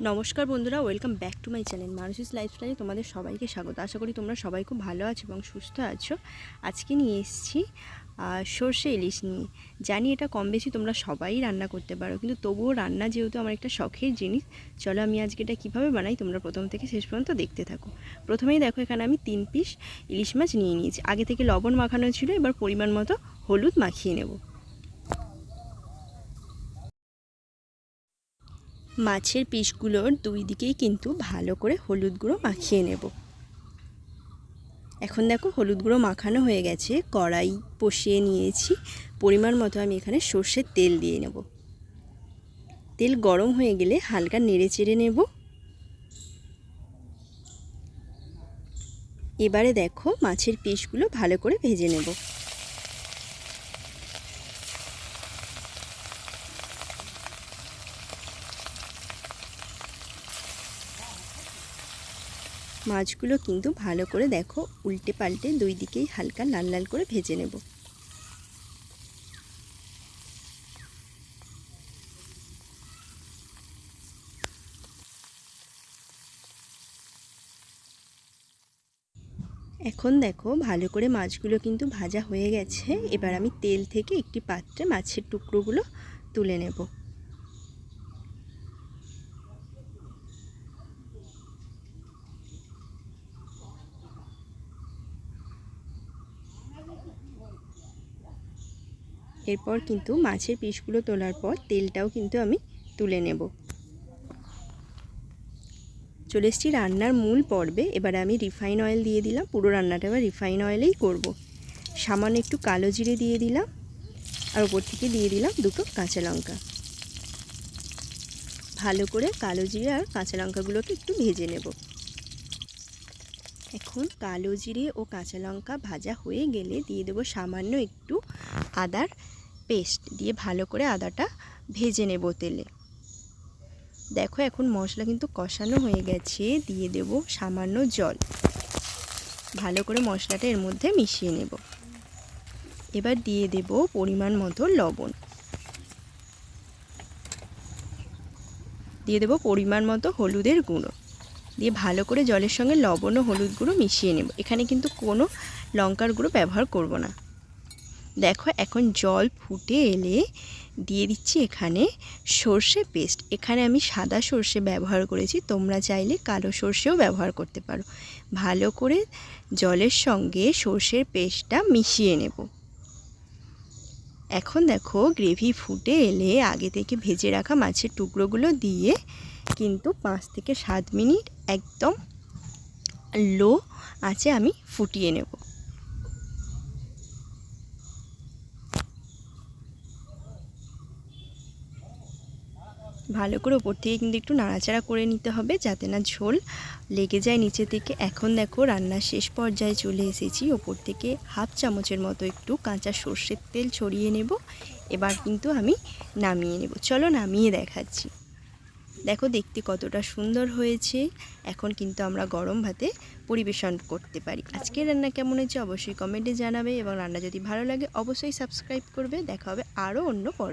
নমস্কার বন্ধুরা, welcome back to my channel মানুষের লাইফস্টাইলে তোমাদের সবাইকে স্বাগত। আশা করি তোমরা সবাই খুব ভালো আছো এবং সুস্থ আছো। আজকে নিয়ে এসেছি সর্ষে ইলিশ নিয়ে। জানি এটা কম বেশি তোমরা সবাই রান্না করতে পারো, কিন্তু তবুও রান্না যেহেতু আমার একটা শখের জিনিস, চলো আমি আজকে এটা কীভাবে বানাই তোমরা প্রথম থেকে শেষ পর্যন্ত দেখতে থাকো। প্রথমেই দেখো, এখানে আমি 3 পিস ইলিশ মাছ নিয়ে নিয়েছি। আগে থেকে লবণ মাখানো ছিল, এবার পরিমাণ মতো হলুদ মাখিয়ে নেব। মাছের পিসগুলোর দুই দিকেই কিন্তু ভালো করে হলুদ গুঁড়ো মাখিয়ে নেব। এখন দেখো হলুদ গুঁড়ো মাখানো হয়ে গেছে। কড়াই বসিয়ে নিয়েছি। পরিমাণ মতো আমি এখানে সর্ষের তেল দিয়ে নেব। তেল গরম হয়ে গেলে হালকা নেড়ে চেড়ে নেব। এবারে দেখো মাছের পিসগুলো ভালো করে ভেজে নেব। মাছগুলো কিন্তু ভালো করে দেখো উল্টে পাল্টে দুই দিকেই হালকা লাল লাল করে ভেজে নেব। এখন দেখো ভালো করে মাছগুলো কিন্তু ভাজা হয়ে গেছে। এবার আমি তেল থেকে একটি পাত্রে মাছের টুকরোগুলো তুলে নেব। এরপর কিন্তু মাছের পিসগুলো তোলার পর তেলটাও কিন্তু আমি তুলে নেব। চলে এসেছি রান্নার মূল পর্বে। এবার আমি রিফাইন অয়েল দিয়ে দিলাম। পুরো রান্নাটা এবার রিফাইন অয়েলেই করব। সামান্য একটু কালো জিরে দিয়ে দিলাম, আর ওপর থেকে দিয়ে দিলাম 2টো কাঁচা লঙ্কা। ভালো করে কালো জিরে আর কাঁচা লঙ্কাগুলোকে একটু ভেজে নেব। এখন কালো জিরে ও কাঁচা লঙ্কা ভাজা হয়ে গেলে দিয়ে দেবো সামান্য একটু আদার পেস্ট দিয়ে ভালো করে আদাটা ভেজে নেব তেলে। দেখো এখন মশলা কিন্তু কষানো হয়ে গেছে। দিয়ে দেব সামান্য জল। ভালো করে মশলাটা এর মধ্যে মিশিয়ে নেব। এবার দিয়ে দেব পরিমাণ মতো লবণ। দিয়ে দেব পরিমাণ মতো হলুদের গুঁড়ো। দিয়ে ভালো করে জলের সঙ্গে লবণ ও হলুদ গুঁড়ো মিশিয়ে নেব। এখানে কিন্তু কোনো লঙ্কার গুঁড়ো ব্যবহার করব না। দেখো এখন জল ফুটে এলে দিয়ে দিচ্ছি এখানে সর্ষে পেস্ট। এখানে আমি সাদা সর্ষে ব্যবহার করেছি, তোমরা চাইলে কালো সর্ষেও ব্যবহার করতে পারো। ভালো করে জলের সঙ্গে সর্ষের পেস্টটা মিশিয়ে নেব। এখন দেখো গ্রেভি ফুটে এলে আগে থেকে ভেজে রাখা মাছের টুকরোগুলো দিয়ে কিন্তু 5 থেকে 7 মিনিট একদম লো আঁচে আমি ফুটিয়ে নেব। ভালো করে ওপর থেকে কিন্তু একটু নাড়াচাড়া করে নিতে হবে, যাতে না ঝোল লেগে যায় নিচে থেকে। এখন দেখো রান্নার শেষ পর্যায়ে চলে এসেছি। ওপর থেকে হাফ চামচের মতো একটু কাঁচা সর্ষের তেল ছড়িয়ে নেব। এবার কিন্তু আমি নামিয়ে নেব। চলো নামিয়ে দেখাচ্ছি। দেখো দেখতে কতটা সুন্দর হয়েছে। এখন কিন্তু আমরা গরম ভাতে পরিবেশন করতে পারি। আজকের রান্না কেমন হয়েছে অবশ্যই কমেন্টে জানাবে, এবং রান্না যদি ভালো লাগে অবশ্যই সাবস্ক্রাইব করবে। দেখা হবে আরও অন্য পর্বে।